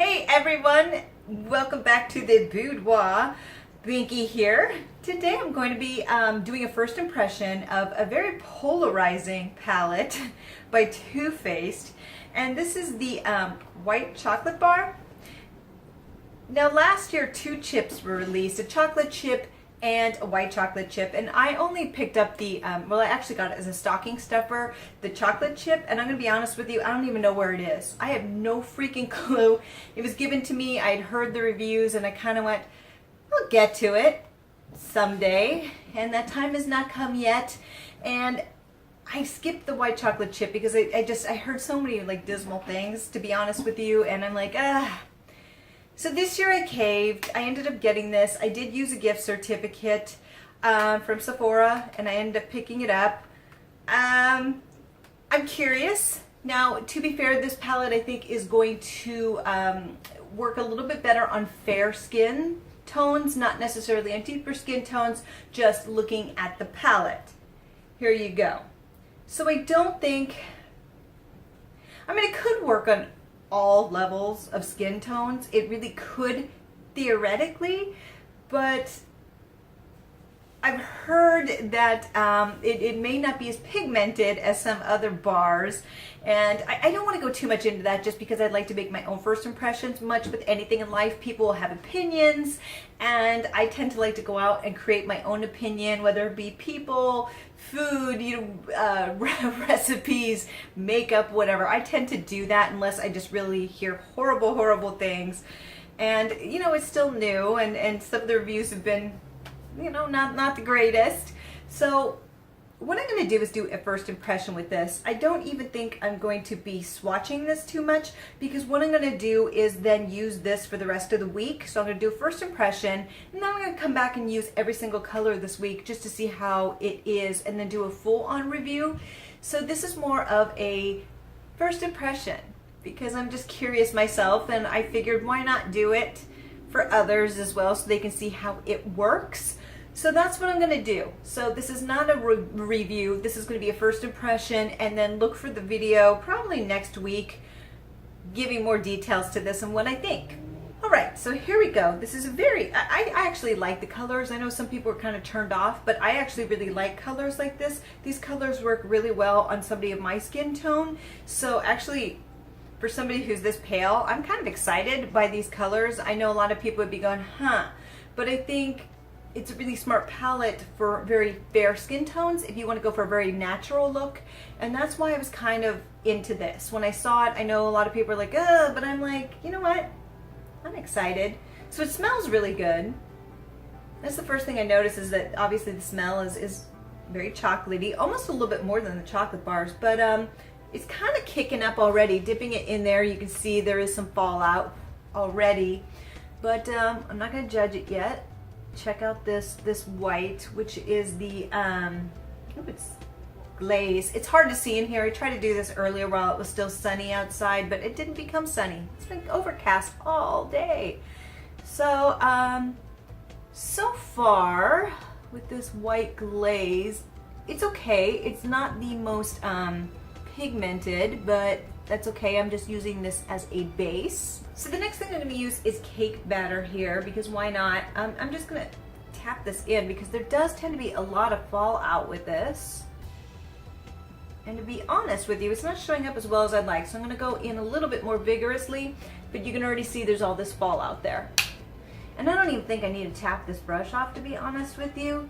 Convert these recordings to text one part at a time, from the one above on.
Hey everyone, welcome back to the boudoir. Binky here. Today I'm going to be doing a first impression of a very polarizing palette by Too Faced, and this is the white chocolate bar. Now last year 2 chips were released, a chocolate chip and a white chocolate chip, and I only picked up the, well I actually got it as a stocking stuffer, the chocolate chip, and I'm going to be honest with you, I don't even know where it is. I have no freaking clue. It was given to me, I'd heard the reviews, and I kind of went, I'll get to it someday, and that time has not come yet, and I skipped the white chocolate chip because I heard so many like dismal things, to be honest with you, and I'm like, So this year I caved. I ended up getting this. I did use a gift certificate from Sephora, and I ended up picking it up. I'm curious. Now, to be fair, this palette I think is going to work a little bit better on fair skin tones, not necessarily on deeper skin tones, just looking at the palette. Here you go. So I don't think, I mean, it could work on all levels of skin tones. It really could theoretically, but I've heard that it may not be as pigmented as some other bars, and I don't want to go too much into that just because I'd like to make my own first impressions. Much with anything in life, people will have opinions, and I tend to like to go out and create my own opinion, whether it be people, food, recipes, makeup, whatever. I tend to do that unless I just really hear horrible things. And it's still new, and some of the reviews have been not the greatest. So what I'm going to do is do a first impression with this. I don't even think I'm going to be swatching this too much, because what I'm going to do is then use this for the rest of the week. So I'm going to do a first impression, and then I'm going to come back and use every single color this week just to see how it is, and then do a full-on review. So this is more of a first impression because I'm just curious myself, and I figured why not do it for others as well so they can see how it works. So that's what I'm going to do. So this is not a review. This is going to be a first impression, and then look for the video probably next week giving more details to this and what I think. Alright, so here we go. This is a very, I actually like the colors. I know some people are kind of turned off, but I actually really like colors like this. These colors work really well on somebody of my skin tone. So actually, for somebody who's this pale, I'm kind of excited by these colors. I know a lot of people would be going, but I think it's a really smart palette for very fair skin tones if you want to go for a very natural look, and that's why I was kind of into this. When I saw it, I know a lot of people are like, but I'm like, you know what? I'm excited. So it smells really good. That's the first thing I noticed, is that obviously the smell is very chocolatey, almost a little bit more than the chocolate bars, but it's kind of kicking up already. Dipping it in there, you can see there is some fallout already, but I'm not going to judge it yet. Check out this white, which is the it's glaze. It's hard to see in here. I tried to do this earlier while it was still sunny outside, but it didn't become sunny. It's been overcast all day. So so far with this white glaze, it's okay. It's not the most pigmented, but that's okay. I'm just using this as a base. So the next thing I'm going to use is cake batter here, because why not? I'm just going to tap this in because there does tend to be a lot of fallout with this. And to be honest with you, it's not showing up as well as I'd like. So I'm going to go in a little bit more vigorously, but you can already see there's all this fallout there. And I don't even think I need to tap this brush off, to be honest with you,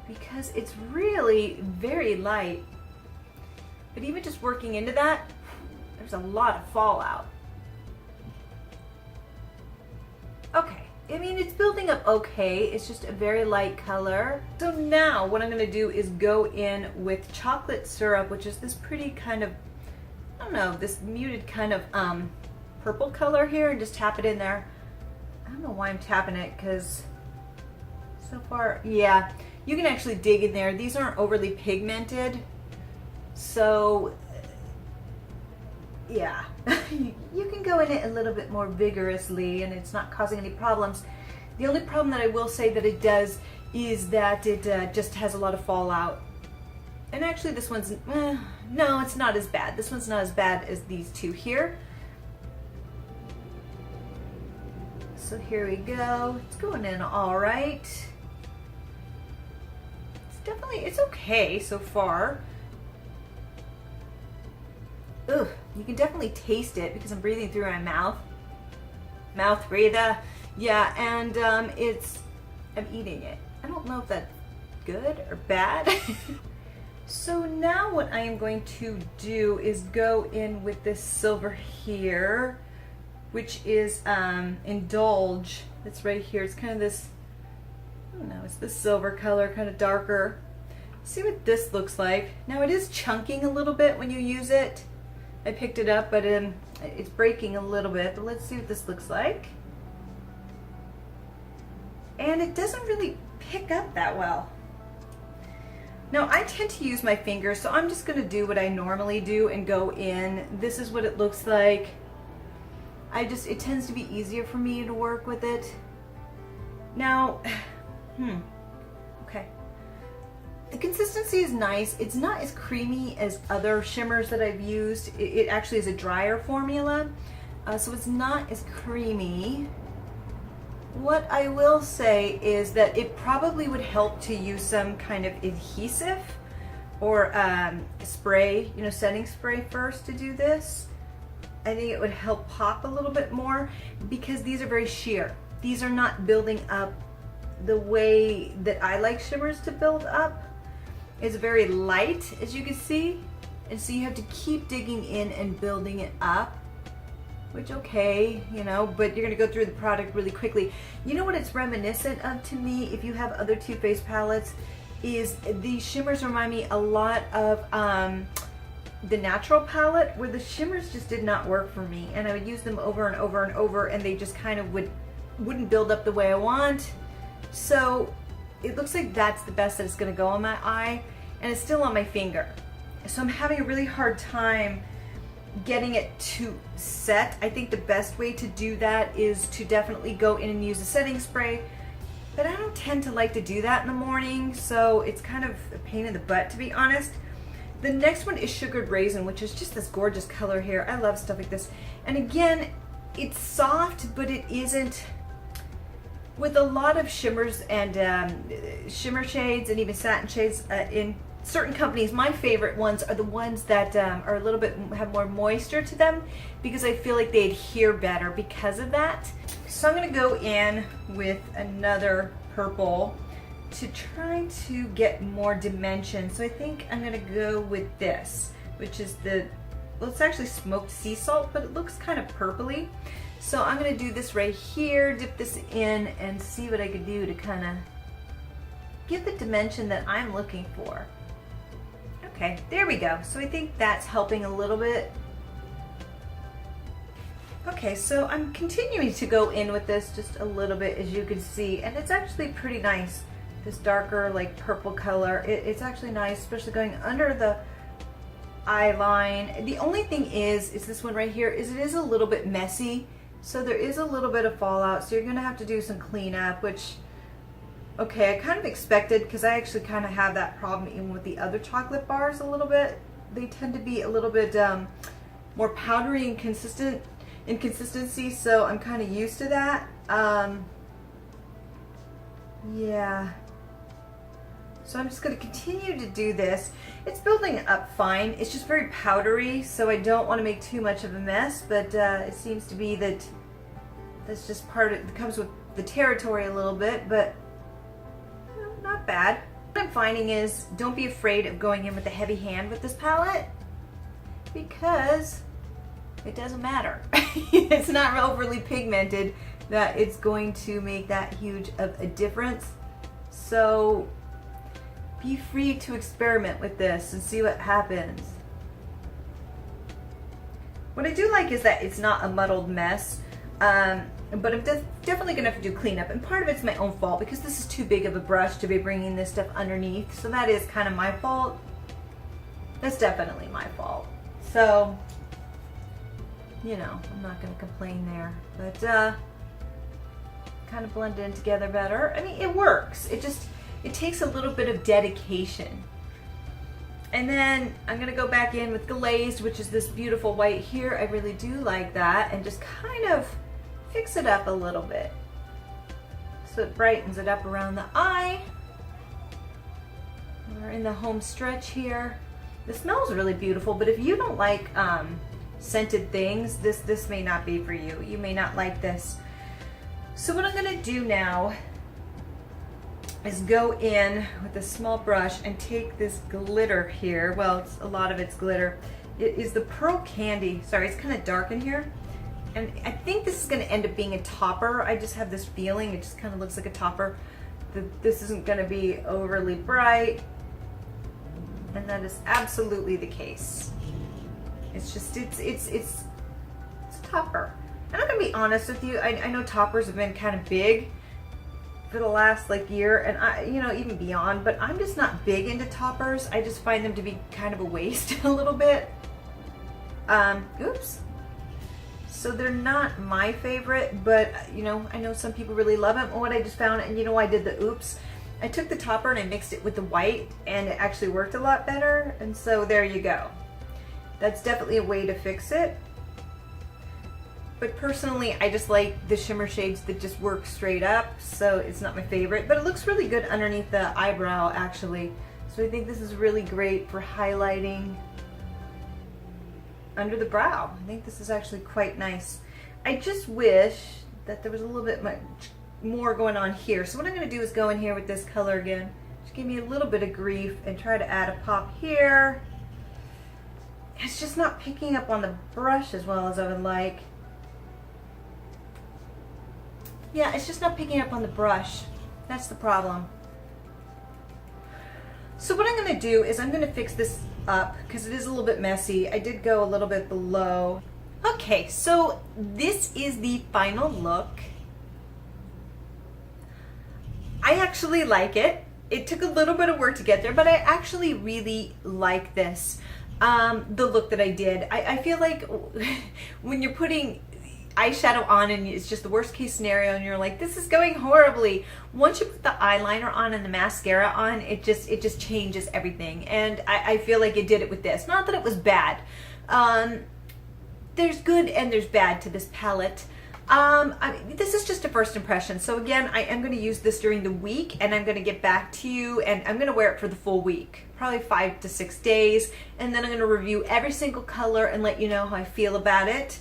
because it's really very light. But even just working into that, there's a lot of fallout. Okay, I mean, it's building up okay. It's just a very light color. So now what I'm going to do is go in with chocolate syrup, which is this pretty kind of, I don't know, this muted kind of purple color here, and just tap it in there. I don't know why I'm tapping it, because so far, yeah, you can actually dig in there. These aren't overly pigmented, so yeah, you can go in it a little bit more vigorously, and it's not causing any problems. The only problem that I will say that it does is that it just has a lot of fallout. And actually this one's, no, it's not as bad. This one's not as bad as these two here. So here we go. It's going in all right. It's okay so far. Ugh, you can definitely taste it because I'm breathing through my mouth. Mouth breather. Yeah, and I'm eating it. I don't know if that's good or bad. So now what I am going to do is go in with this silver here, which is Indulge. It's right here. It's kind of this, I don't know, it's this silver color, kind of darker. See what this looks like. Now it is chunking a little bit when you use it. I picked it up, but it's breaking a little bit. But let's see what this looks like. And it doesn't really pick up that well. Now I tend to use my fingers, so I'm just going to do what I normally do and go in. This is what it looks like. It tends to be easier for me to work with it. Now, okay. The consistency is nice. It's not as creamy as other shimmers that I've used. It actually is a drier formula, so it's not as creamy. What I will say is that it probably would help to use some kind of adhesive or spray, setting spray first to do this. I think it would help pop a little bit more because these are very sheer. These are not building up the way that I like shimmers to build up. It's very light, as you can see, and so you have to keep digging in and building it up, which okay, but you're gonna go through the product really quickly. You know what it's reminiscent of to me, if you have other Too Faced palettes, is these shimmers remind me a lot of the Natural palette, where the shimmers just did not work for me, and I would use them over and over and over, and they just kind of wouldn't build up the way I want. So it looks like that's the best that it's going to go on my eye, and it's still on my finger. So I'm having a really hard time getting it to set. I think the best way to do that is to definitely go in and use a setting spray, but I don't tend to like to do that in the morning, so it's kind of a pain in the butt, to be honest. The next one is Sugared Raisin, which is just this gorgeous color here. I love stuff like this. And again, it's soft, but it isn't. With a lot of shimmers and shimmer shades and even satin shades in certain companies, my favorite ones are the ones that are a little bit, have more moisture to them, because I feel like they adhere better because of that. So I'm gonna go in with another purple to try to get more dimension. So I think I'm gonna go with this, which is well, it's actually smoked sea salt, but it looks kind of purpley. So I'm gonna do this right here, dip this in, and see what I could do to kind of give the dimension that I'm looking for. Okay, there we go. So I think that's helping a little bit. Okay, so I'm continuing to go in with this just a little bit, as you can see, and it's actually pretty nice. This darker, like purple color, it's actually nice, especially going under the eye line. The only thing is this one right here, is it is a little bit messy. So there is a little bit of fallout, so you're gonna have to do some cleanup, which, okay, I kind of expected, because I actually kind of have that problem even with the other chocolate bars a little bit. They tend to be a little bit more powdery and consistent in consistency, so I'm kind of used to that. Yeah. So I'm just going to continue to do this. It's building up fine. It's just very powdery, so I don't want to make too much of a mess, but it seems to be that that's just part of it. It comes with the territory a little bit, but not bad. What I'm finding is, don't be afraid of going in with a heavy hand with this palette, because it doesn't matter. It's not overly pigmented that it's going to make that huge of a difference. So be free to experiment with this and see what happens. What I do like is that it's not a muddled mess, but I'm definitely gonna have to do cleanup, and part of it's my own fault because this is too big of a brush to be bringing this stuff underneath, so that is kind of my fault. That's definitely my fault. So, I'm not gonna complain there, but kind of blend in together better. I mean, it works. It takes a little bit of dedication. And then I'm gonna go back in with Glazed, which is this beautiful white here. I really do like that, and just kind of fix it up a little bit so it brightens it up around the eye. We're in the home stretch here. The smells really beautiful, but if you don't like scented things, this may not be for you. You may not like this. So what I'm gonna do now is go in with a small brush and take this glitter here. Well, a lot of it's glitter. It is the Pearl Candy. Sorry, it's kind of dark in here. And I think this is gonna end up being a topper. I just have this feeling. It just kind of looks like a topper. This isn't gonna be overly bright. And that is absolutely the case. It's just, it's a topper. And I'm gonna be honest with you, I know toppers have been kind of big for the last like year, and you know, even beyond, but I'm just not big into toppers. I just find them to be kind of a waste a little bit. Oops. So they're not my favorite, but you know, I know some people really love them. And what I just found, and you know, I did the oops. I took the topper and I mixed it with the white, and it actually worked a lot better. And so there you go. That's definitely a way to fix it. But personally, I just like the shimmer shades that just work straight up, so it's not my favorite. But it looks really good underneath the eyebrow, actually. So I think this is really great for highlighting under the brow. I think this is actually quite nice. I just wish that there was a little bit much more going on here. So what I'm going to do is go in here with this color again. Just give me a little bit of grief and try to add a pop here. It's just not picking up on the brush as well as I would like. Yeah, it's just not picking up on the brush. That's the problem. So what I'm going to do is I'm going to fix this up because it is a little bit messy. I did go a little bit below. Okay, so this is the final look. I actually like it. It took a little bit of work to get there, but I actually really like this. The look that I did. I feel like when you're putting eyeshadow on and it's just the worst case scenario and you're like, this is going horribly. Once you put the eyeliner on and the mascara on, it just changes everything. And I feel like it did it with this. Not that it was bad. There's good and there's bad to this palette. This is just a first impression. So again, I am going to use this during the week and I'm going to get back to you and I'm going to wear it for the full week, probably 5 to 6 days. And then I'm going to review every single color and let you know how I feel about it.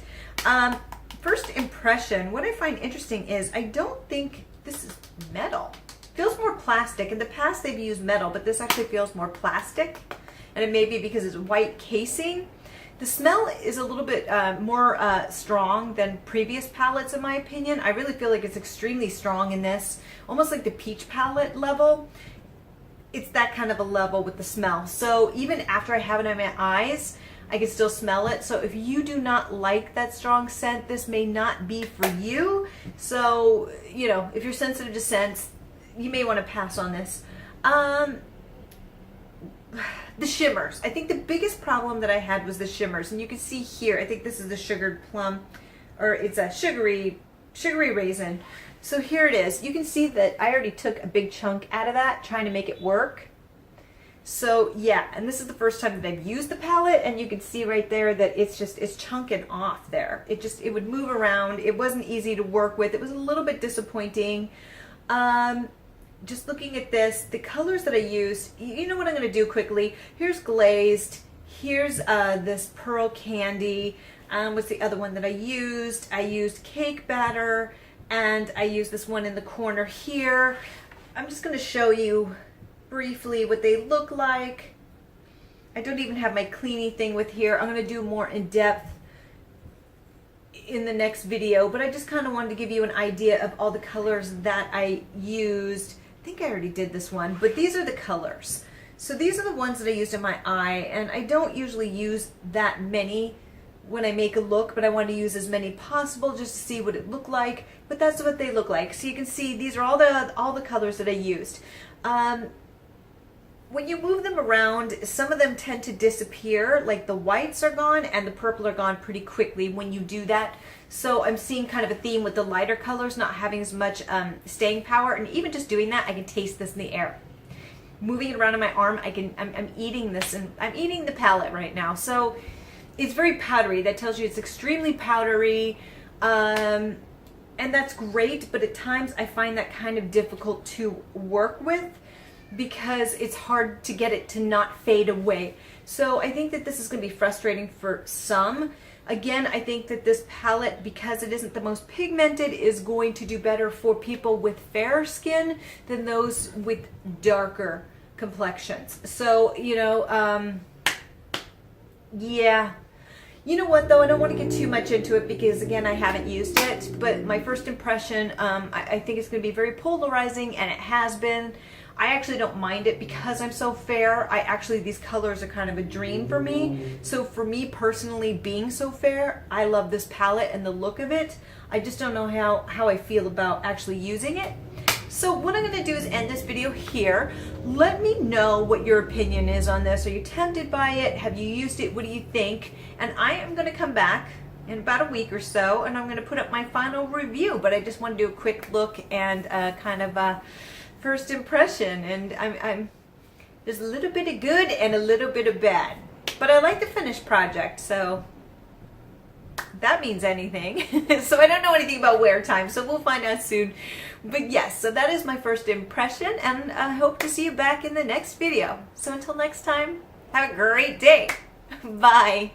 First impression, what I find interesting is I don't think this is metal. It feels more plastic. In the past they've used metal, but this actually feels more plastic. And it may be because it's white casing. The smell is a little bit more strong than previous palettes in my opinion. I really feel like it's extremely strong in this, almost like the peach palette level. It's that kind of a level with the smell. So even after I have it on my eyes, I can still smell it. So if you do not like that strong scent, this may not be for you. So, you know, if you're sensitive to scents, you may want to pass on this. The shimmers. I think the biggest problem that I had was the shimmers. And you can see here, I think this is the sugared plum, or it's a sugary raisin. So here it is. You can see that I already took a big chunk out of that, trying to make it work. So yeah, and this is the first time that I've used the palette, and you can see right there that it's chunking off there. It would move around. It wasn't easy to work with. It was a little bit disappointing. Just looking at this, the colors that I used, you know what I'm going to do quickly. Here's Glazed. Here's this Pearl Candy. What's the other one that I used? I used Cake Batter, and I used this one in the corner here. I'm just going to show you briefly what they look like. I don't even have my cleaning thing with here. I'm going to do more in depth in the next video, but I just kind of wanted to give you an idea of all the colors that I used. I think I already did this one, but these are the colors. So these are the ones that I used in my eye, and I don't usually use that many when I make a look, but I want to use as many possible just to see what it looked like. But that's what they look like. So you can see these are all the colors that I used. When you move them around, some of them tend to disappear, like the whites are gone and the purple are gone pretty quickly when you do that. So I'm seeing kind of a theme with the lighter colors not having as much staying power, and even just doing that, I can taste this in the air. Moving it around on my arm, I'm eating this, and I'm eating the palette right now. So it's very powdery. That tells you it's extremely powdery. And that's great, but at times I find that kind of difficult to work with because it's hard to get it to not fade away. So I think that this is going to be frustrating for some. Again, I think that this palette, because it isn't the most pigmented, is going to do better for people with fairer skin than those with darker complexions. So, yeah. You know what though, I don't want to get too much into it because again, I haven't used it, but my first impression, I think it's going to be very polarizing, and it has been. I actually don't mind it because I'm so fair. These colors are kind of a dream for me. So for me personally, being so fair, I love this palette and the look of it. I just don't know how I feel about actually using it. So what I'm going to do is end this video here. Let me know what your opinion is on this. Are you tempted by it? Have you used it? What do you think? And I am going to come back in about a week or so, and I'm going to put up my final review. But I just want to do a quick look and kind of a first impression. And I'm there's a little bit of good and a little bit of bad. But I like the finished project, so that means anything. So I don't know anything about wear time, so we'll find out soon. But yes, so that is my first impression, and I hope to see you back in the next video. So until next time, have a great day. Bye.